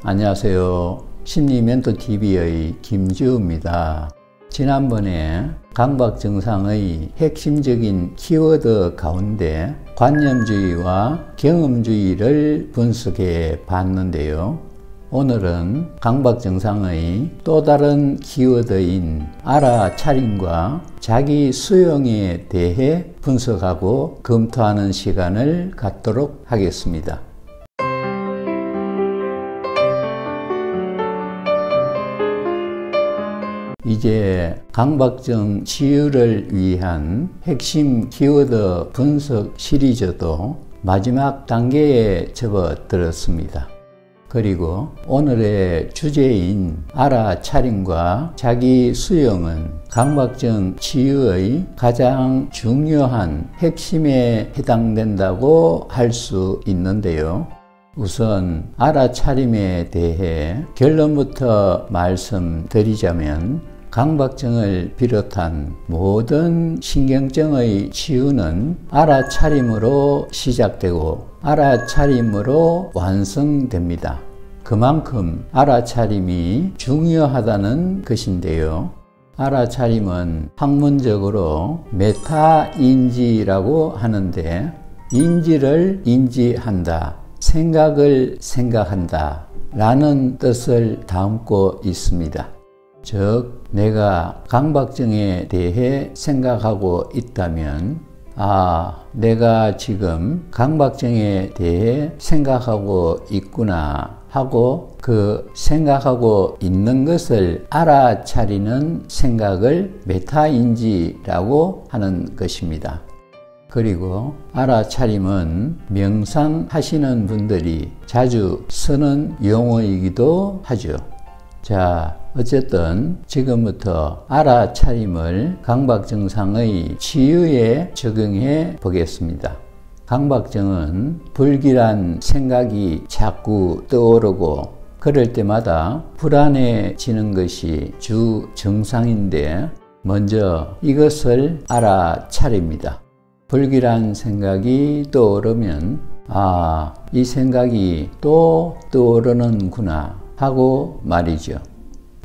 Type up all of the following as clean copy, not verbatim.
안녕하세요. 심리멘토TV의 김지우입니다. 지난번에 강박 증상의 핵심적인 키워드 가운데 관념주의와 경험주의를 분석해 봤는데요. 오늘은 강박 증상의 또 다른 키워드인 알아차림과 자기 수용에 대해 분석하고 검토하는 시간을 갖도록 하겠습니다. 이제 강박증 치유를 위한 핵심 키워드 분석 시리즈도 마지막 단계에 접어들었습니다. 그리고 오늘의 주제인 알아차림과 자기 수용은 강박증 치유의 가장 중요한 핵심에 해당된다고 할 수 있는데요. 우선 알아차림에 대해 결론부터 말씀드리자면 강박증을 비롯한 모든 신경증의 치유는 알아차림으로 시작되고 알아차림으로 완성됩니다. 그만큼 알아차림이 중요하다는 것인데요. 알아차림은 학문적으로 메타인지라고 하는데 인지를 인지한다, 생각을 생각한다 라는 뜻을 담고 있습니다. 즉, 내가 강박증에 대해 생각하고 있다면 내가 지금 강박증에 대해 생각하고 있구나 하고 그 생각하고 있는 것을 알아차리는 생각을 메타인지라고 하는 것입니다. 그리고 알아차림은 명상하시는 분들이 자주 쓰는 용어이기도 하죠. 자, 어쨌든 지금부터 알아차림을 강박증상의 치유에 적용해 보겠습니다. 강박증은 불길한 생각이 자꾸 떠오르고 그럴 때마다 불안해지는 것이 주 증상인데 먼저 이것을 알아차립니다. 불길한 생각이 떠오르면 이 생각이 또 떠오르는구나 하고 말이죠.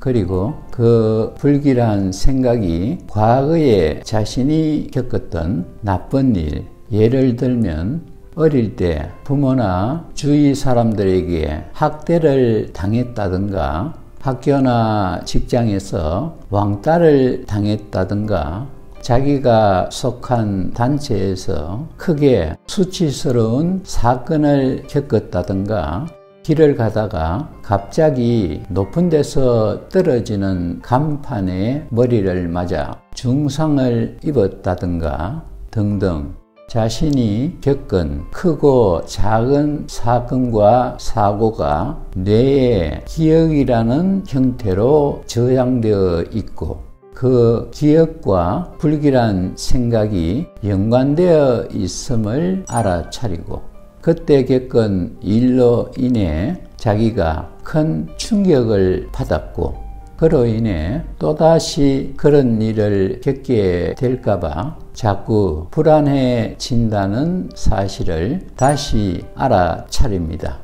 그리고 그 불길한 생각이 과거에 자신이 겪었던 나쁜 일, 예를 들면 어릴 때 부모나 주위 사람들에게 학대를 당했다든가 학교나 직장에서 왕따를 당했다든가 자기가 속한 단체에서 크게 수치스러운 사건을 겪었다든가 길을 가다가 갑자기 높은 데서 떨어지는 간판에 머리를 맞아 중상을 입었다든가 등등 자신이 겪은 크고 작은 사건과 사고가 뇌의 기억이라는 형태로 저장되어 있고 그 기억과 불길한 생각이 연관되어 있음을 알아차리고 그때 겪은 일로 인해 자기가 큰 충격을 받았고 그로 인해 또다시 그런 일을 겪게 될까봐 자꾸 불안해진다는 사실을 다시 알아차립니다.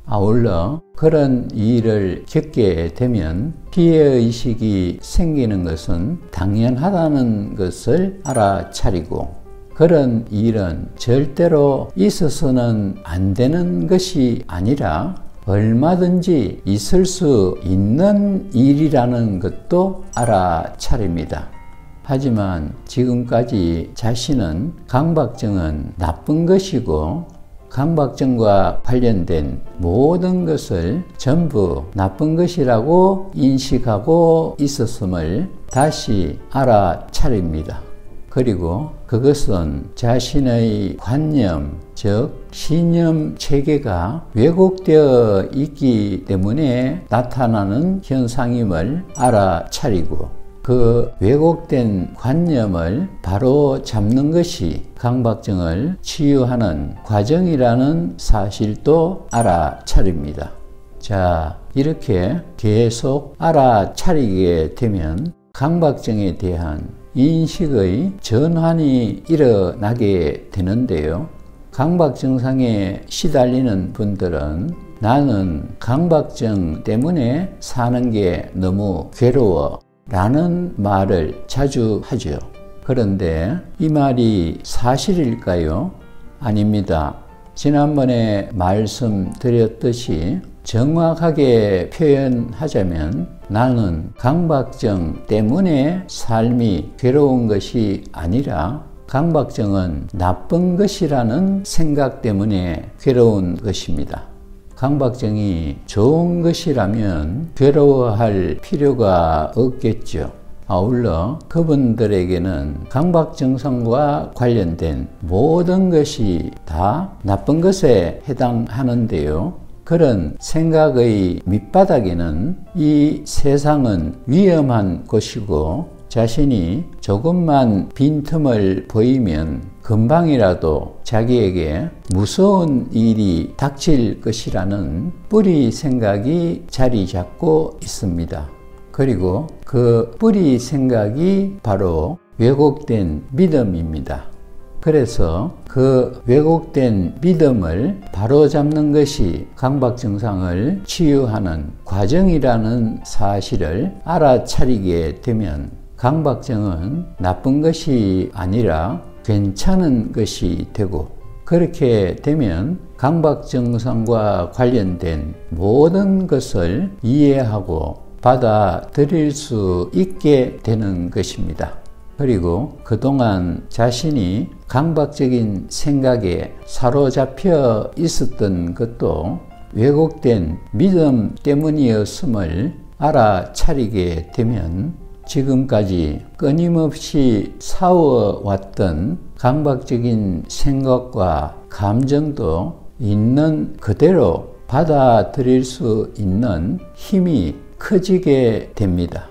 아울러 그런 일을 겪게 되면 피해의식이 생기는 것은 당연하다는 것을 알아차리고 그런 일은 절대로 있어서는 안 되는 것이 아니라 얼마든지 있을 수 있는 일이라는 것도 알아차립니다. 하지만 지금까지 자신은 강박증은 나쁜 것이고 강박증과 관련된 모든 것을 전부 나쁜 것이라고 인식하고 있었음을 다시 알아차립니다. 그리고 그것은 자신의 관념, 즉 신념 체계가 왜곡되어 있기 때문에 나타나는 현상임을 알아차리고 그 왜곡된 관념을 바로 잡는 것이 강박증을 치유하는 과정이라는 사실도 알아차립니다. 자, 이렇게 계속 알아차리게 되면 강박증에 대한 인식의 전환이 일어나게 되는데요. 강박 증상에 시달리는 분들은 나는 강박증 때문에 사는 게 너무 괴로워 라는 말을 자주 하죠. 그런데 이 말이 사실일까요? 아닙니다. 지난번에 말씀드렸듯이 정확하게 표현하자면 나는 강박증 때문에 삶이 괴로운 것이 아니라 강박증은 나쁜 것이라는 생각 때문에 괴로운 것입니다. 강박증이 좋은 것이라면 괴로워할 필요가 없겠죠. 아울러 그분들에게는 강박 증상과 관련된 모든 것이 다 나쁜 것에 해당하는데요. 그런 생각의 밑바닥에는 이 세상은 위험한 곳이고 자신이 조금만 빈틈을 보이면 금방이라도 자기에게 무서운 일이 닥칠 것이라는 뿌리 생각이 자리 잡고 있습니다. 그리고 그 뿌리 생각이 바로 왜곡된 믿음입니다. 그래서 그 왜곡된 믿음을 바로잡는 것이 강박 증상을 치유하는 과정이라는 사실을 알아차리게 되면 강박증은 나쁜 것이 아니라 괜찮은 것이 되고, 그렇게 되면 강박 증상과 관련된 모든 것을 이해하고 받아들일 수 있게 되는 것입니다. 그리고 그동안 자신이 강박적인 생각에 사로잡혀 있었던 것도 왜곡된 믿음 때문이었음을 알아차리게 되면 지금까지 끊임없이 싸워왔던 강박적인 생각과 감정도 있는 그대로 받아들일 수 있는 힘이 커지게 됩니다.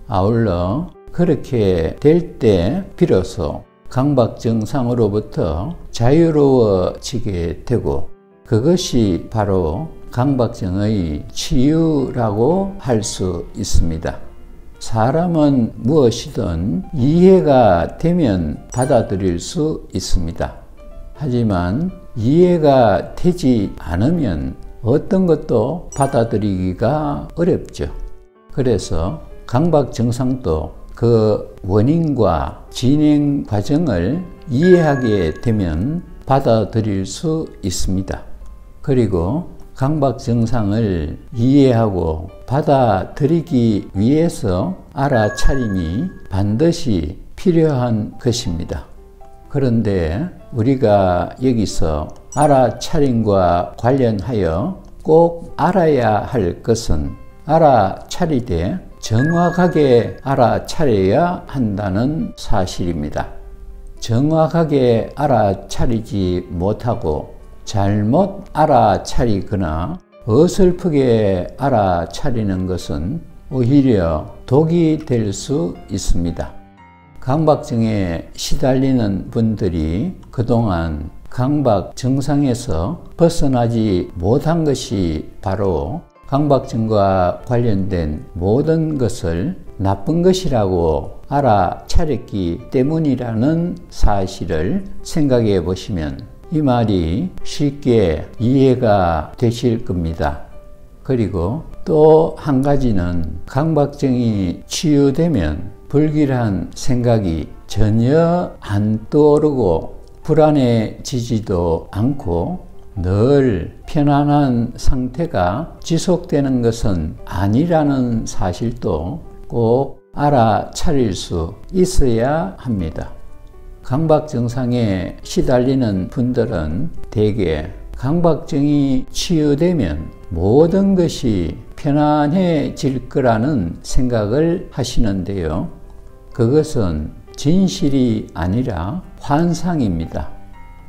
아울러 그렇게 될 때 비로소 강박 증상으로부터 자유로워지게 되고, 그것이 바로 강박증의 치유라고 할 수 있습니다. 사람은 무엇이든 이해가 되면 받아들일 수 있습니다. 하지만 이해가 되지 않으면 어떤 것도 받아들이기가 어렵죠. 그래서 강박 증상도 그 원인과 진행 과정을 이해하게 되면 받아들일 수 있습니다. 그리고 강박 증상을 이해하고 받아들이기 위해서 알아차림이 반드시 필요한 것입니다. 그런데 우리가 여기서 알아차림과 관련하여 꼭 알아야 할 것은 알아차리되 정확하게 알아차려야 한다는 사실입니다. 정확하게 알아차리지 못하고 잘못 알아차리거나 어설프게 알아차리는 것은 오히려 독이 될 수 있습니다. 강박증에 시달리는 분들이 그동안 강박 증상에서 벗어나지 못한 것이 바로 강박증과 관련된 모든 것을 나쁜 것이라고 알아차렸기 때문이라는 사실을 생각해 보시면 이 말이 쉽게 이해가 되실 겁니다. 그리고 또 한 가지는 강박증이 치유되면 불길한 생각이 전혀 안 떠오르고 불안해지지도 않고 늘 편안한 상태가 지속되는 것은 아니라는 사실도 꼭 알아차릴 수 있어야 합니다. 강박 증상에 시달리는 분들은 대개 강박증이 치유되면 모든 것이 편안해질 거라는 생각을 하시는데요. 그것은 진실이 아니라 환상입니다.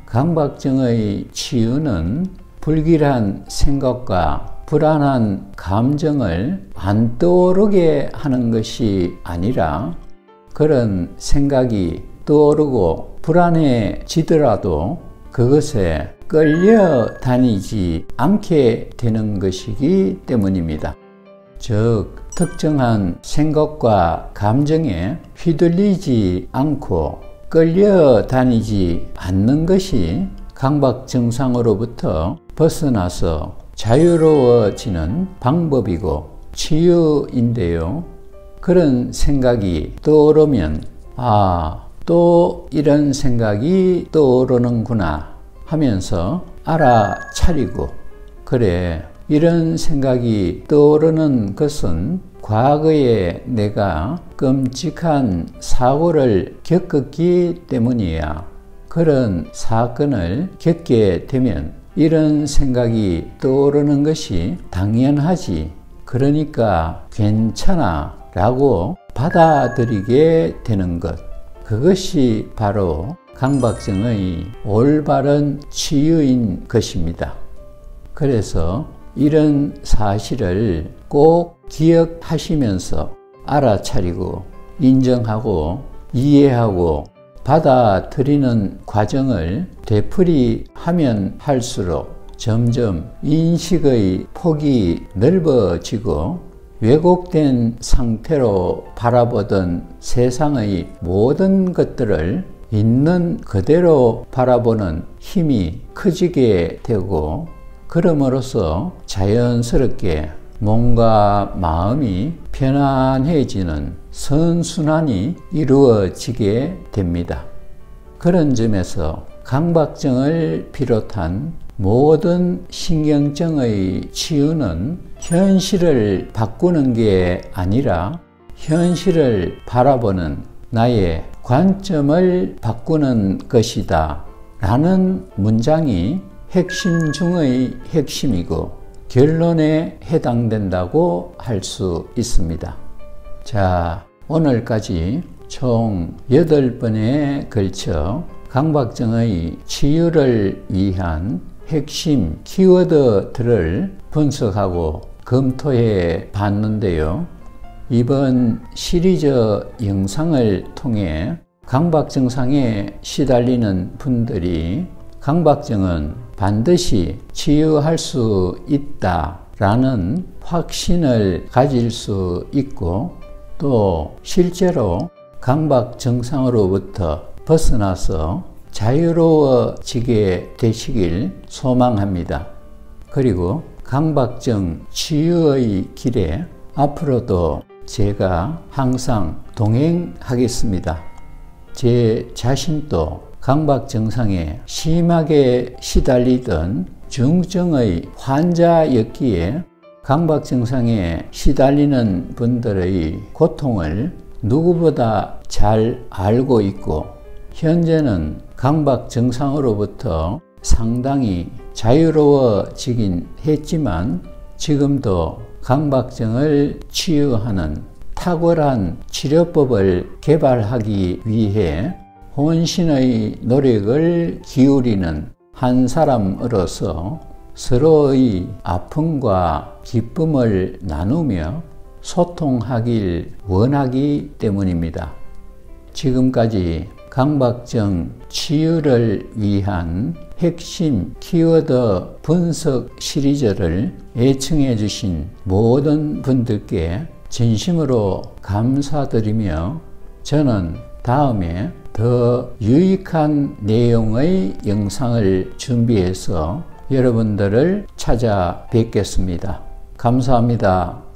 강박증의 치유는 불길한 생각과 불안한 감정을 안 떠오르게 하는 것이 아니라 그런 생각이 떠오르고 불안해지더라도 그것에 끌려다니지 않게 되는 것이기 때문입니다. 즉, 특정한 생각과 감정에 휘둘리지 않고 끌려다니지 않는 것이 강박 증상으로부터 벗어나서 자유로워지는 방법이고 치유인데요. 그런 생각이 떠오르면 또 이런 생각이 떠오르는구나 하면서 알아차리고, 그래, 이런 생각이 떠오르는 것은 과거에 내가 끔찍한 사고를 겪었기 때문이야. 그런 사건을 겪게 되면 이런 생각이 떠오르는 것이 당연하지. 그러니까 괜찮아 라고 받아들이게 되는 것. 그것이 바로 강박증의 올바른 치유인 것입니다. 그래서 이런 사실을 꼭 기억하시면서 알아차리고 인정하고 이해하고 받아들이는 과정을 되풀이하면 할수록 점점 인식의 폭이 넓어지고 왜곡된 상태로 바라보던 세상의 모든 것들을 있는 그대로 바라보는 힘이 커지게 되고, 그럼으로써 자연스럽게 몸과 마음이 편안해지는 선순환이 이루어지게 됩니다. 그런 점에서 강박증을 비롯한 모든 신경증의 치유는 현실을 바꾸는 게 아니라 현실을 바라보는 나의 관점을 바꾸는 것이다 라는 문장이 핵심 중의 핵심이고 결론에 해당된다고 할 수 있습니다. 자, 오늘까지 총 8번에 걸쳐 강박증의 치유를 위한 핵심 키워드들을 분석하고 검토해 봤는데요. 이번 시리즈 영상을 통해 강박 증상에 시달리는 분들이 강박증은 반드시 치유할 수 있다라는 확신을 가질 수 있고, 또 실제로 강박 증상으로부터 벗어나서 자유로워지게 되시길 소망합니다. 그리고 강박증 치유의 길에 앞으로도 제가 항상 동행하겠습니다. 제 자신도 강박 증상에 심하게 시달리던 중증의 환자였기에 강박 증상에 시달리는 분들의 고통을 누구보다 잘 알고 있고, 현재는 강박 증상으로부터 상당히 자유로워지긴 했지만 지금도 강박증을 치유하는 탁월한 치료법을 개발하기 위해 혼신의 노력을 기울이는 한 사람으로서 서로의 아픔과 기쁨을 나누며 소통하길 원하기 때문입니다. 지금까지 강박증 치유를 위한 핵심 키워드 분석 시리즈를 애청해 주신 모든 분들께 진심으로 감사드리며, 저는 다음에 더 유익한 내용의 영상을 준비해서 여러분들을 찾아뵙겠습니다. 감사합니다.